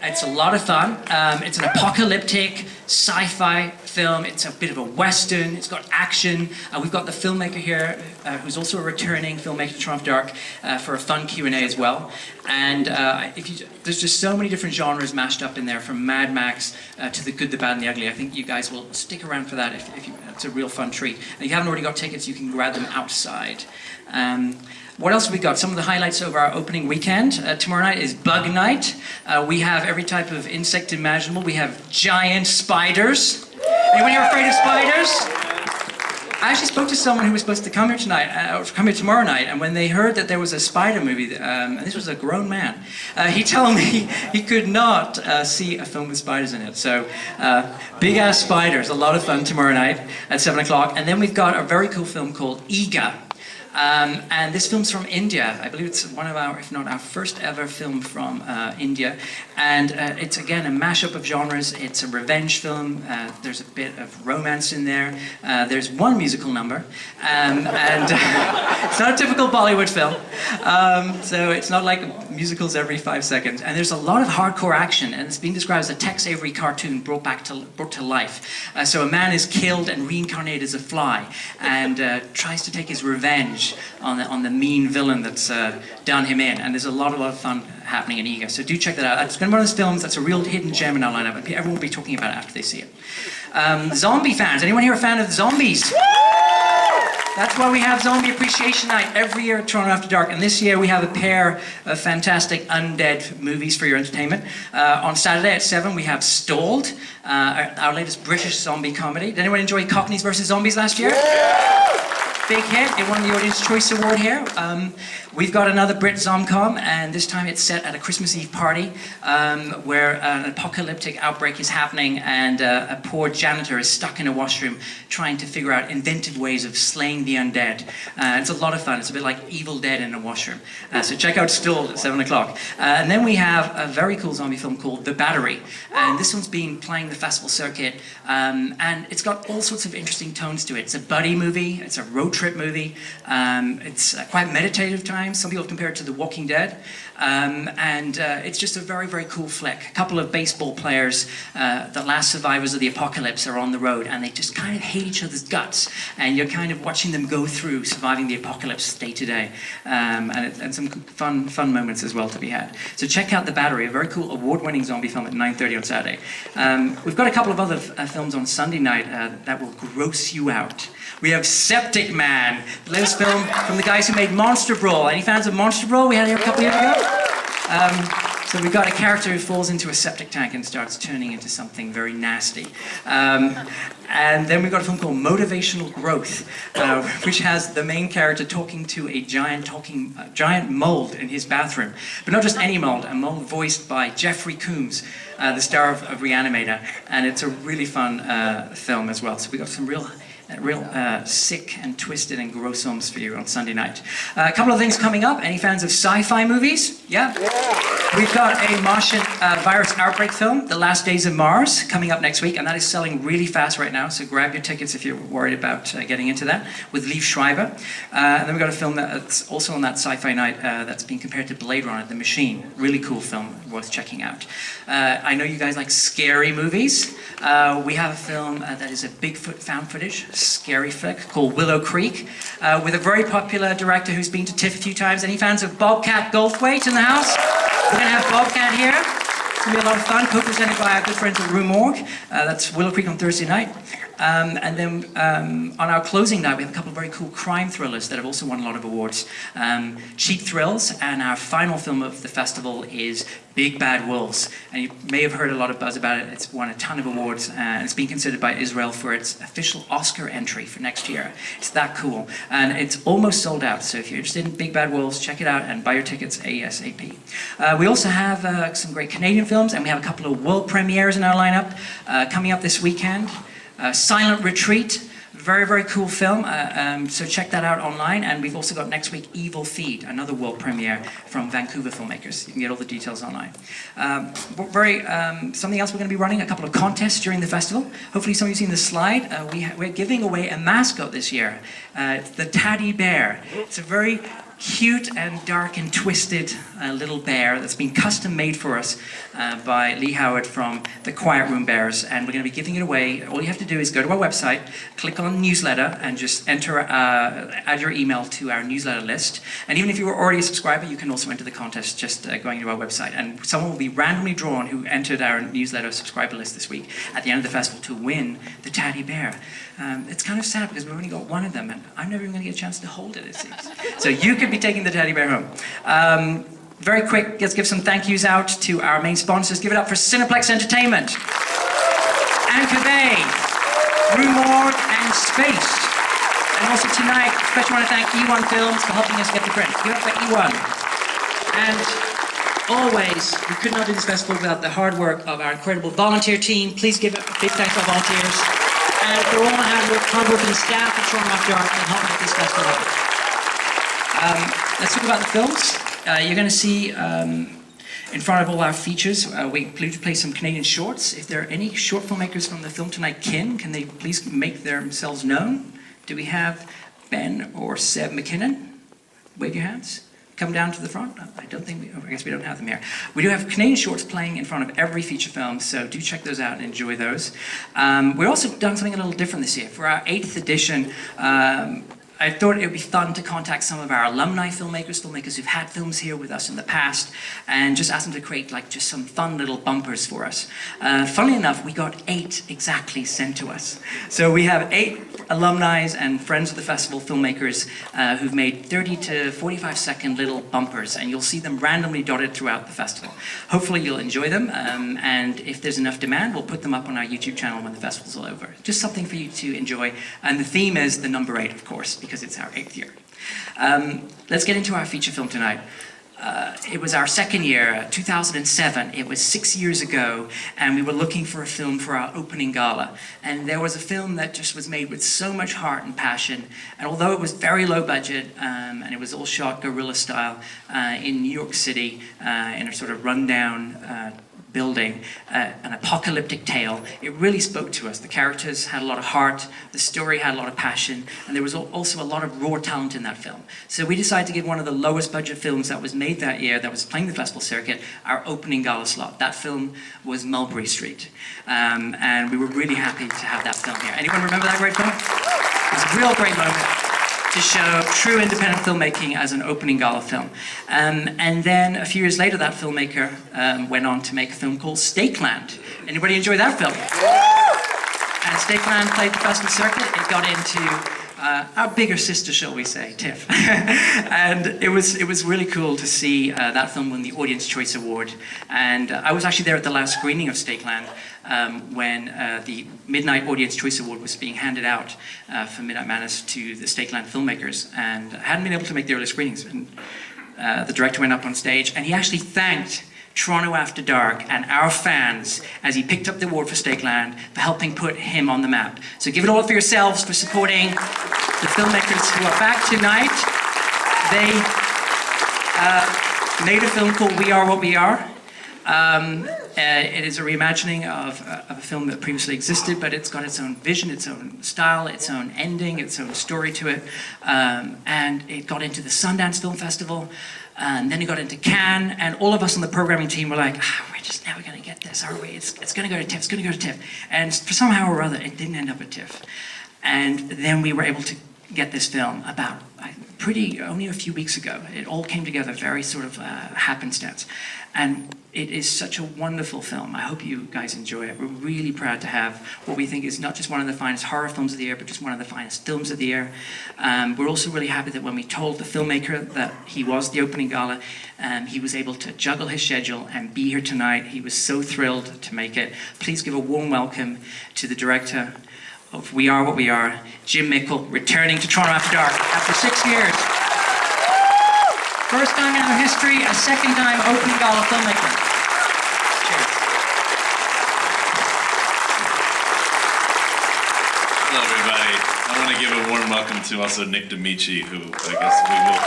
It's a lot of fun. It's an apocalyptic sci-fi film. It's a bit of a western. It's got action. We've got the filmmaker here, who's also a returning filmmaker to Toronto Dark, for a fun Q&A as well. And there's just so many different genres mashed up in there, from Mad Max to The Good, the Bad, and the Ugly. I think you guys will stick around for that. It's a real fun treat. And if you haven't already got tickets, you can grab them outside. What else have we got? Some of the highlights of our opening weekend. Tomorrow night is Bug Night. We have every type of insect imaginable. We have giant spiders. Anyone here afraid of spiders? I actually spoke to someone who was supposed to come here tonight, or come here tomorrow night, and when they heard that there was a spider movie, and this was a grown man, he told me he could not see a film with spiders in it. So, big ass spiders, a lot of fun tomorrow night at 7 o'clock. And then we've got a very cool film called Eega. And this film's from India. I believe it's one of our, if not our first ever film from India. And it's again a mashup of genres. It's a revenge film. There's a bit of romance in there. There's one musical number. And it's not a typical Bollywood film. So it's not like musicals every 5 seconds. And there's a lot of hardcore action. And it's being described as a Tex Avery cartoon brought to life. So a man is killed and reincarnated as a fly and tries to take his revenge on the mean villain that's done him in, and there's a lot of fun happening in Eega. So do check that out. It's going to be one of those films that's a real hidden gem in our lineup, and everyone will be talking about it after they see it. Zombie fans, anyone here a fan of zombies? That's why we have Zombie Appreciation Night every year at Toronto After Dark, and this year we have a pair of fantastic undead movies for your entertainment. On Saturday at 7 we have Stalled, our latest British zombie comedy. Did anyone enjoy Cockneys vs Zombies last year? Big hit. It won the Audience Choice Award here. We've got another Brit Zomcom, and this time it's set at a Christmas Eve party where an apocalyptic outbreak is happening, and a poor janitor is stuck in a washroom trying to figure out inventive ways of slaying the undead. It's a lot of fun. It's a bit like Evil Dead in a washroom. So check out Stalled at 7 o'clock. And then we have a very cool zombie film called The Battery. And this one's been playing the festival circuit, and it's got all sorts of interesting tones to it. It's a buddy movie. It's a road trip movie. It's quite meditative times. Some people compare it to The Walking Dead. It's just a very, very cool flick. A couple of baseball players, the last survivors of the apocalypse, are on the road, and they just kind of hate each other's guts, and you're kind of watching them go through surviving the apocalypse day to day, and some fun moments as well to be had. So check out The Battery, a very cool award-winning zombie film at 9:30 on Saturday. We've got a couple of other films on Sunday night that will gross you out. We have Septic Man, the latest film from the guys who made Monster Brawl. Any fans of Monster Brawl? We had it here a couple of years ago. So we've got a character who falls into a septic tank and starts turning into something very nasty. And then we've got a film called Motivational Growth, which has the main character talking to a giant mold in his bathroom. But not just any mold, a mold voiced by Jeffrey Combs, the star of Reanimator. And it's a really fun film as well. So we've got some real sick and twisted and gross films for you on Sunday night. A couple of things coming up. Any fans of sci-fi movies? Yeah? We've got a Martian virus outbreak film, The Last Days of Mars, coming up next week, and that is selling really fast right now, so grab your tickets if you're worried about getting into that, with Liev Schreiber. And then we've got a film that's also on that sci-fi night that's being compared to Blade Runner, The Machine. Really cool film, worth checking out. I know you guys like scary movies. We have a film that is a Bigfoot found footage, scary flick called Willow Creek, with a very popular director who's been to TIFF a few times. Any fans of Bobcat Goldthwait in the house? We're going to have Bobcat here. It's going to be a lot of fun, co-presented by our good friends at Rue Morgue. That's Willow Creek on Thursday night. And then on our closing night, we have a couple of very cool crime thrillers that have also won a lot of awards. Cheap Thrills, and our final film of the festival is Big Bad Wolves. And you may have heard a lot of buzz about it. It's won a ton of awards, and it's being considered by Israel for its official Oscar entry for next year. It's that cool. And it's almost sold out, so if you're interested in Big Bad Wolves, check it out and buy your tickets ASAP. We also have some great Canadian films, and we have a couple of world premieres in our lineup coming up this weekend. Silent Retreat, very, very cool film, so check that out online. And we've also got next week Evil Feed, another world premiere from Vancouver filmmakers. You can get all the details online. Something else we're going to be running, a couple of contests during the festival. Hopefully some of you have seen the slide. We're giving away a mascot this year. It's the Taddy Bear. It's a very cute and dark and twisted little bear that's been custom made for us by Lee Howard from the Quiet Room Bears, and we're going to be giving it away. All you have to do is go to our website, click on newsletter, and just add your email to our newsletter list. And even if you were already a subscriber, you can also enter the contest just going to our website. And someone will be randomly drawn who entered our newsletter subscriber list this week at the end of the festival to win the teddy bear. It's kind of sad because we've only got one of them, and I'm never even going to get a chance to hold it, it seems. So you could be taking the teddy bear home. Very quick, let's give some thank yous out to our main sponsors. Give it up for Cineplex Entertainment, Anchor Bay, Reward and Space. And also tonight, especially want to thank E1 Films for helping us get the print. Give it up for E1. And always, we could not do this festival without the hard work of our incredible volunteer team. Please give a big thanks to our volunteers. And for all the hard-working staff at Toronto After Dark and helping make this festival happen. Let's talk about the films. You're going to see in front of all our features, we play some Canadian shorts. If there are any short filmmakers from the Film Tonight kin, can they please make themselves known? Do we have Ben or Seb McKinnon? Wave your hands. Come down to the front. I guess we don't have them here. We do have Canadian shorts playing in front of every feature film, so do check those out and enjoy those. We're also done something a little different this year. For our 8th edition, I thought it would be fun to contact some of our alumni filmmakers who've had films here with us in the past, and just ask them to create just some fun little bumpers for us. Funnily enough, we got 8 exactly sent to us. So we have 8 alumni and friends of the festival filmmakers who've made 30 to 45 second little bumpers, and you'll see them randomly dotted throughout the festival. Hopefully you'll enjoy them, and if there's enough demand, we'll put them up on our YouTube channel when the festival's all over. Just something for you to enjoy, and the theme is the number 8, of course, because it's our 8th year. Let's get into our feature film tonight. It was our 2nd year, 2007. It was 6 years ago, and we were looking for a film for our opening gala. And there was a film that just was made with so much heart and passion. And although it was very low budget, and it was all shot guerrilla style in New York City, in a sort of rundown building, an apocalyptic tale, it really spoke to us. The characters had a lot of heart, the story had a lot of passion, and there was also a lot of raw talent in that film. So we decided to give one of the lowest budget films that was made that year, that was playing the festival circuit, our opening gala slot. That film was Mulberry Street. And we were really happy to have that film here. Anyone remember that great film? It was a real great moment to show true independent filmmaking as an opening gala film. And then a few years later, that filmmaker went on to make a film called Stakeland. Anybody enjoy that film? And Stakeland played the festival circuit. It got into our bigger sister, shall we say, TIFF. And it was really cool to see that film win the Audience Choice Award. And I was actually there at the last screening of Stakeland when the Midnight Audience Choice Award was being handed out for Midnight Madness to the Stakeland filmmakers. And I hadn't been able to make the early screenings. And the director went up on stage, and he actually thanked Toronto After Dark and our fans as he picked up the award for Stakeland for helping put him on the map. So give it all for yourselves for supporting the filmmakers who are back tonight. They made a film called We Are What We Are. It is a reimagining of a film that previously existed, but it's got its own vision, its own style, its own ending, its own story to it. And it got into the Sundance Film Festival. And then it got into Cannes, and all of us on the programming team were like, we're just never going to get this, are we? It's going to go to TIFF, it's going to go to TIFF. And for somehow or other, it didn't end up at TIFF. And then we were able to get this film about only a few weeks ago. It all came together very sort of happenstance. And it is such a wonderful film. I hope you guys enjoy it. We're really proud to have what we think is not just one of the finest horror films of the year, but just one of the finest films of the year. We're also really happy that when we told the filmmaker that he was the opening gala, he was able to juggle his schedule and be here tonight. He was so thrilled to make it. Please give a warm welcome to the director of We Are What We Are, Jim Mickle, returning to Toronto After Dark after 6 years. First time in our history, a second time opening gala filmmaker. Cheers. Hello, everybody. I want to give a warm welcome to also Nick D'Amici, who I guess we will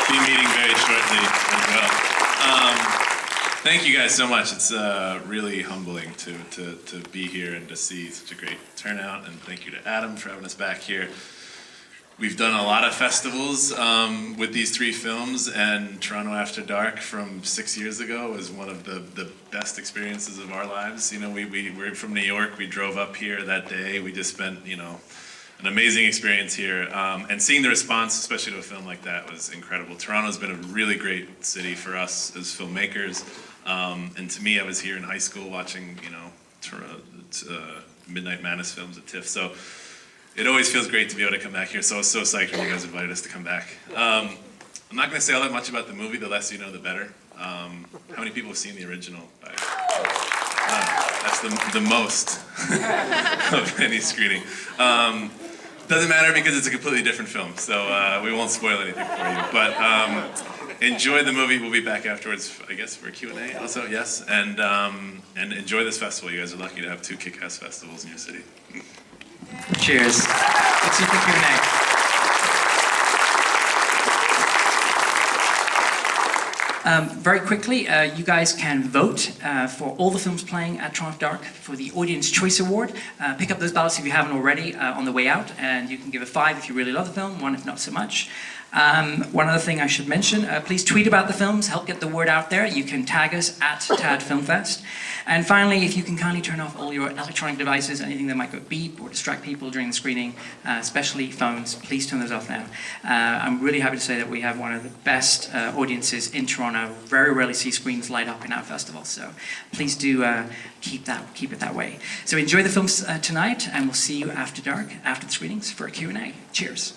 be meeting very shortly as well. Thank you guys so much. It's really humbling to be here and to see such a great turnout. And thank you to Adam for having us back here. we've done a lot of festivals with these three films, and Toronto After Dark from 6 years ago was one of the best experiences of our lives. You know, we're from New York. We drove up here that day. We just spent, you know, an amazing experience here, and seeing the response, especially to a film like that, was incredible. Toronto's been a really great city for us as filmmakers, and to me, I was here in high school watching, you know, Midnight Madness films at TIFF, so it always feels great to be able to come back here. So I was so psyched when you guys invited us to come back. I'm not going to say all that much about the movie. The less you know, the better. How many people have seen the original? That's the most of any screening. Doesn't matter because it's a completely different film, so we won't spoil anything for you. But enjoy the movie. We'll be back afterwards, I guess, for a Q&A also, yes. And enjoy this festival. You guys are lucky to have two kick-ass festivals in your city. Cheers. Let's see the Q&A. Very quickly, you guys can vote for all the films playing at Toronto Dark for the Audience Choice Award. Pick up those ballots if you haven't already on the way out, and you can give a 5 if you really love the film, 1 if not so much. One other thing I should mention, please tweet about the films, help get the word out there. You can tag us at TAD Film Fest. And finally, if you can kindly turn off all your electronic devices, anything that might go beep or distract people during the screening, especially phones, please turn those off now. I'm really happy to say that we have one of the best audiences in Toronto. Very rarely see screens light up in our festival, so please do keep it that way. So enjoy the films tonight, and we'll see you after dark, after the screenings, for a Q&A. Cheers.